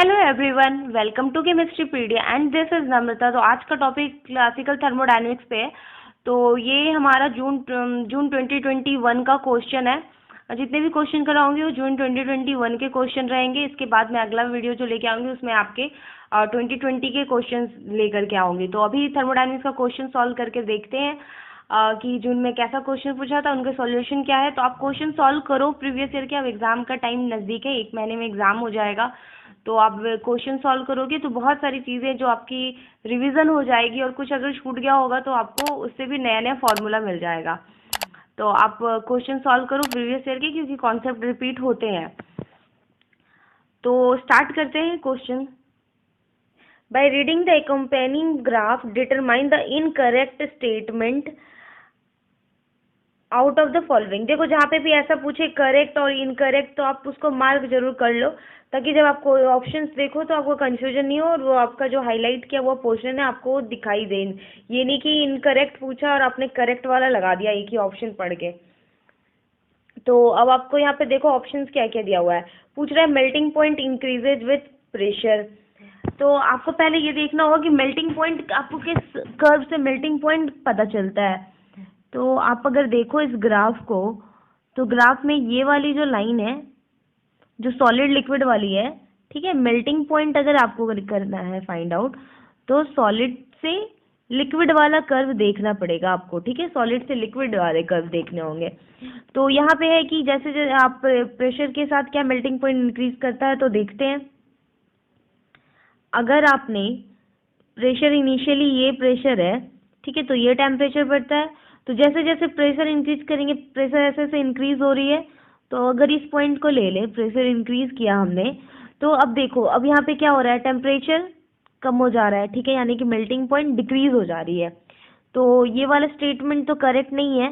Hello everyone, welcome to Chemistrypedia and this is Namrata. तो आज का टॉपिक क्लासिकल थर्मोडायनेमिक्स पे है। तो ये हमारा जून 2021 का क्वेश्चन है। जितने भी क्वेश्चन कराऊंगी वो जून 2021 के क्वेश्चन रहेंगे। इसके बाद मैं अगला वीडियो जो लेके आऊंगी उसमें आपके 2020 के क्वेश्चन लेकर के आऊंगी। तो अभी थर्मोडायनेमिक्स का क्वेश्चन सॉल्व करके देखते हैं कि जून में कैसा क्वेश्चन पूछा था, उनके सॉल्यूशन क्या है। तो आप क्वेश्चन सॉल्व करो प्रीवियस ईयर के। अब एग्जाम का टाइम नज़दीक है, 1 महीने में एग्जाम हो जाएगा। तो आप क्वेश्चन सॉल्व करोगे तो बहुत सारी चीज़ें जो आपकी रिवीजन हो जाएगी, और कुछ अगर छूट गया होगा तो आपको उससे भी नया नया फॉर्मूला मिल जाएगा। तो आप क्वेश्चन सॉल्व करो प्रीवियस ईयर के, क्योंकि कॉन्सेप्ट रिपीट होते हैं। तो स्टार्ट करते हैं question. By reading the accompanying graph determine the incorrect statement out of the following. देखो, जहाँ पे भी ऐसा पूछे करेक्ट और इनकरेक्ट तो आप उसको मार्क जरूर कर लो, ताकि जब आपको ऑप्शंस देखो तो आपको कंफ्यूजन नहीं हो, और वो आपका जो हाईलाइट किया हुआ पोर्शन है आपको दिखाई दे। ये नहीं कि इनकरेक्ट पूछा और आपने करेक्ट वाला लगा दिया एक ही ऑप्शन पढ़ के। तो अब आपको यहाँ पे देखो ऑप्शंस क्या क्या दिया हुआ है। पूछ रहा है melting point increases with pressure. तो आपको पहले ये देखना होगा कि मेल्टिंग पॉइंट आपको किस कर्व से मेल्टिंग पॉइंट पता चलता है। तो आप अगर देखो इस ग्राफ को, तो ग्राफ में ये वाली जो लाइन है जो सॉलिड लिक्विड वाली है, ठीक है, मेल्टिंग पॉइंट अगर आपको करना है फाइंड आउट, तो सॉलिड से लिक्विड वाला कर्व देखना पड़ेगा आपको। ठीक है, सॉलिड से लिक्विड वाले कर्व देखने होंगे। तो यहाँ पे है कि जैसे जैसे आप प्रेशर के साथ क्या मेल्टिंग पॉइंट इंक्रीज करता है, तो देखते हैं। अगर आपने प्रेशर इनिशियली ये प्रेशर है, ठीक है, तो ये टेम्परेचर बढ़ता है। तो जैसे जैसे प्रेशर इंक्रीज करेंगे, प्रेशर ऐसे ऐसे इंक्रीज हो रही है। तो अगर इस पॉइंट को ले ले, प्रेशर इंक्रीज किया हमने, तो अब देखो अब यहाँ पे क्या हो रहा है, टेम्परेचर कम हो जा रहा है। ठीक है, यानी कि मेल्टिंग पॉइंट डिक्रीज हो जा रही है। तो ये वाला स्टेटमेंट तो करेक्ट नहीं है।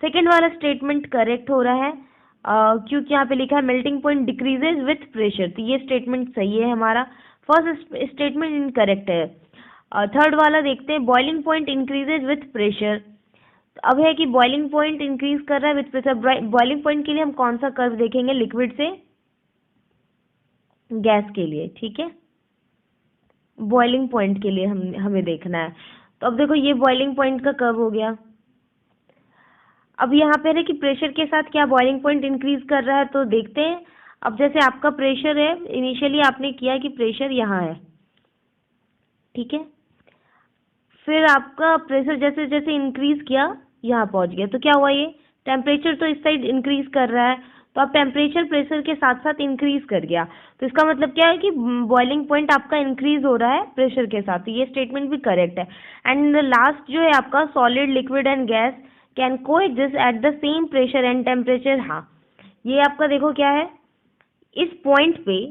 सेकेंड वाला स्टेटमेंट करेक्ट हो रहा है, क्योंकि यहाँ पे लिखा है melting point decreases with pressure. तो ये स्टेटमेंट सही है हमारा। फर्स्ट स्टेटमेंट इनकरेक्ट है। थर्ड वाला देखते हैं, boiling point increases with pressure. अब है कि बॉइलिंग पॉइंट इंक्रीज कर रहा है विथ प्रेशर। बॉइलिंग पॉइंट के लिए हम कौन सा कर्व देखेंगे, लिक्विड से गैस के लिए। ठीक है, बॉइलिंग पॉइंट के लिए हमें देखना है। तो अब देखो ये बॉइलिंग पॉइंट का कर्व हो गया। अब यहाँ पे है कि प्रेशर के साथ क्या बॉइलिंग पॉइंट इंक्रीज कर रहा है, तो देखते हैं। अब जैसे आपका प्रेशर है, इनिशियली आपने किया कि प्रेशर यहाँ है, ठीक है, फिर आपका प्रेशर जैसे जैसे इंक्रीज किया यहाँ पहुँच गया, तो क्या हुआ, ये टेम्परेचर तो इस साइड इंक्रीज कर रहा है। तो अब टेम्परेचर प्रेशर के साथ साथ इंक्रीज कर गया। तो इसका मतलब क्या है कि बॉइलिंग पॉइंट आपका इंक्रीज हो रहा है प्रेशर के साथ। तो ये स्टेटमेंट भी करेक्ट है। एंड लास्ट जो है आपका, solid liquid and gas can coexist at the same pressure and temperature. हाँ, ये आपका देखो क्या है, इस पॉइंट पे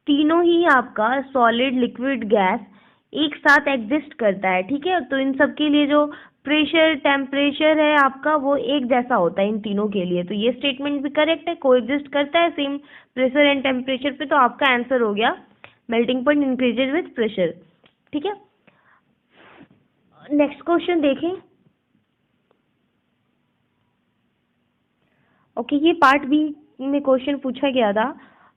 तीनों ही आपका सॉलिड लिक्विड गैस एक साथ एग्जिस्ट करता है। ठीक है, तो इन सब के लिए जो प्रेशर टेम्परेचर है आपका वो एक जैसा होता है इन तीनों के लिए। तो ये स्टेटमेंट भी करेक्ट है, कोएग्जिस्ट करता है सेम प्रेशर एंड टेम्परेचर पे। तो आपका आंसर हो गया melting point increases with pressure. ठीक है, नेक्स्ट क्वेश्चन देखें। ओके, ये पार्ट बी में क्वेश्चन पूछा गया था,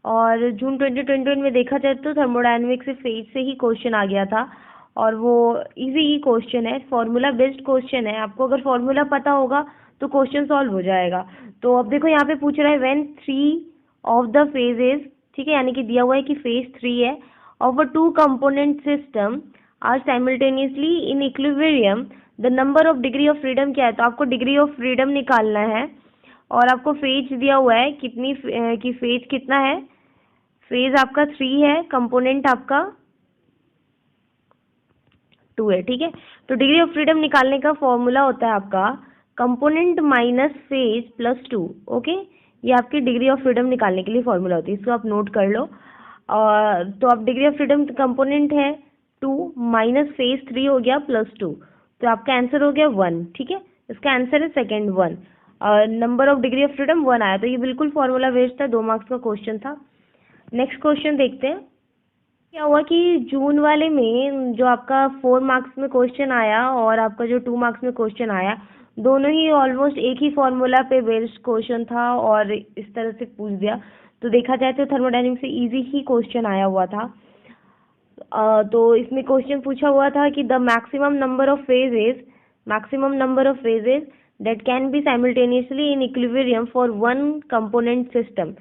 और जून 2021 में देखा जाए तो थर्मोडायनेमिक्स से फेज से ही क्वेश्चन आ गया था। और वो इजी ही क्वेश्चन है, फॉर्मूला बेस्ड क्वेश्चन है। आपको अगर फॉर्मूला पता होगा तो क्वेश्चन सॉल्व हो जाएगा। तो अब देखो यहाँ पे पूछ रहा है व्हेन 3 ऑफ द फेजेस, ठीक है, यानी कि दिया हुआ है कि फेज 3 है, of a 2 component system are simultaneously in equilibrium, the number of degree of freedom क्या है। तो आपको डिग्री ऑफ फ्रीडम निकालना है, और आपको फेज दिया हुआ है कितनी कि फेज कितना है, फेज आपका 3 है, कंपोनेंट आपका 2 है। ठीक है, तो डिग्री ऑफ फ्रीडम निकालने का फॉर्मूला होता है आपका component minus phase plus 2। Okay, ये आपकी डिग्री ऑफ फ्रीडम निकालने के लिए फॉर्मूला होती है, इसको आप नोट कर लो। तो आप डिग्री ऑफ फ्रीडम कंपोनेंट है 2 माइनस फेज 3 हो गया प्लस 2, तो आपका आंसर हो गया 1। ठीक है, इसका आंसर है second 1। Number of degree of freedom 1 आया। तो ये बिल्कुल फॉर्मूला बेस्ड था, 2 मार्क्स का क्वेश्चन था। नेक्स्ट क्वेश्चन देखते हैं। क्या हुआ कि जून वाले में जो आपका 4 मार्क्स में क्वेश्चन आया और आपका जो 2 मार्क्स में क्वेश्चन आया, दोनों ही ऑलमोस्ट एक ही फॉर्मूला पे बेस्ड क्वेश्चन था, और इस तरह से पूछ दिया। तो देखा जाए तो थर्मोडायनेमिक्स से इजी ही क्वेश्चन आया हुआ था। तो इसमें क्वेश्चन पूछा हुआ था कि the maximum number of phases that can be simultaneously in equilibrium for one component system.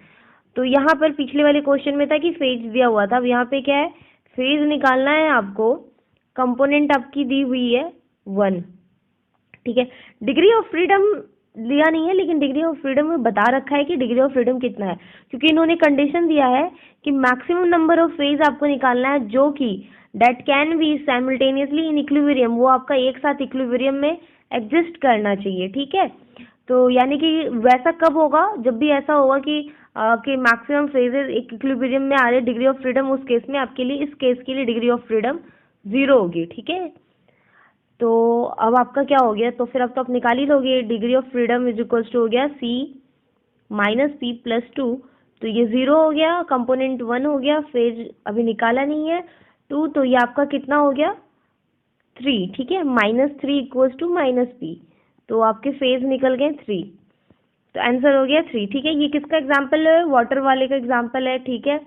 तो यहाँ पर पिछले वाले क्वेश्चन में था कि फेज दिया हुआ था, अब यहाँ पे क्या है, फेज निकालना है आपको, कंपोनेंट आपकी दी हुई है 1, ठीक है। डिग्री ऑफ फ्रीडम दिया नहीं है, लेकिन डिग्री ऑफ फ्रीडम में बता रखा है कि डिग्री ऑफ फ्रीडम कितना है, क्योंकि इन्होंने कंडीशन दिया है कि मैक्सिमम नंबर ऑफ फेज आपको निकालना है जो कि that can be simultaneously in equilibrium, वो आपका एक साथ इक्विलिब्रियम में एग्जिस्ट करना चाहिए, ठीक है। तो यानी कि वैसा कब होगा, जब भी ऐसा होगा कि मैक्सिमम फेजेस एक इक्विलिब्रियम में आ रहे, डिग्री ऑफ फ्रीडम उस केस में आपके लिए, इस केस के लिए डिग्री ऑफ फ्रीडम 0 होगी, ठीक है। तो अब आपका क्या हो गया, तो फिर अब तो आप निकाल ही लोगे, degree of freedom is equals to हो गया C माइनस P प्लस 2, तो ये 0 हो गया, कंपोनेंट 1 हो गया, फेज अभी निकाला नहीं है 2, तो ये आपका कितना हो गया 3, ठीक है। -3 इक्वल्स टू -P, तो आपके फेज निकल गए 3, तो आंसर हो गया 3, ठीक है। ये किसका एग्जाम्पल है, वाटर वाले का एग्जाम्पल है, ठीक है।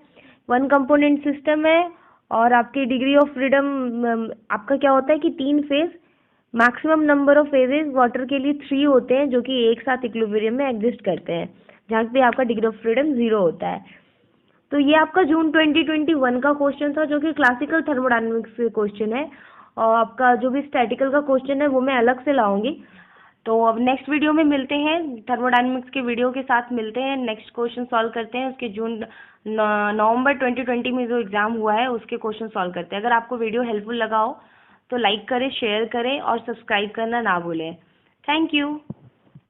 वन कंपोनेंट सिस्टम है और आपकी डिग्री ऑफ फ्रीडम आपका क्या होता है कि 3 phase, maximum number of phases water के लिए 3 होते हैं जो कि एक साथ इक्विलिब्रियम में एग्जिस्ट करते हैं, जहाँ पे आपका डिग्री ऑफ फ्रीडम 0 होता है। तो ये आपका जून 2021 का क्वेश्चन था, जो कि क्लासिकल थर्मोडायनेमिक्स से क्वेश्चन है, और आपका जो भी स्टैटिकल का क्वेश्चन है वो मैं अलग से लाऊंगी। तो अब नेक्स्ट वीडियो में मिलते हैं, थर्मोडायनेमिक्स के वीडियो के साथ मिलते हैं, नेक्स्ट क्वेश्चन सॉल्व करते हैं, उसके नवंबर 2020 में जो एग्ज़ाम हुआ है उसके क्वेश्चन सॉल्व करते हैं। अगर आपको वीडियो हेल्पफुल लगा हो तो लाइक करें, शेयर करें और सब्सक्राइब करना ना भूलें। Thank you.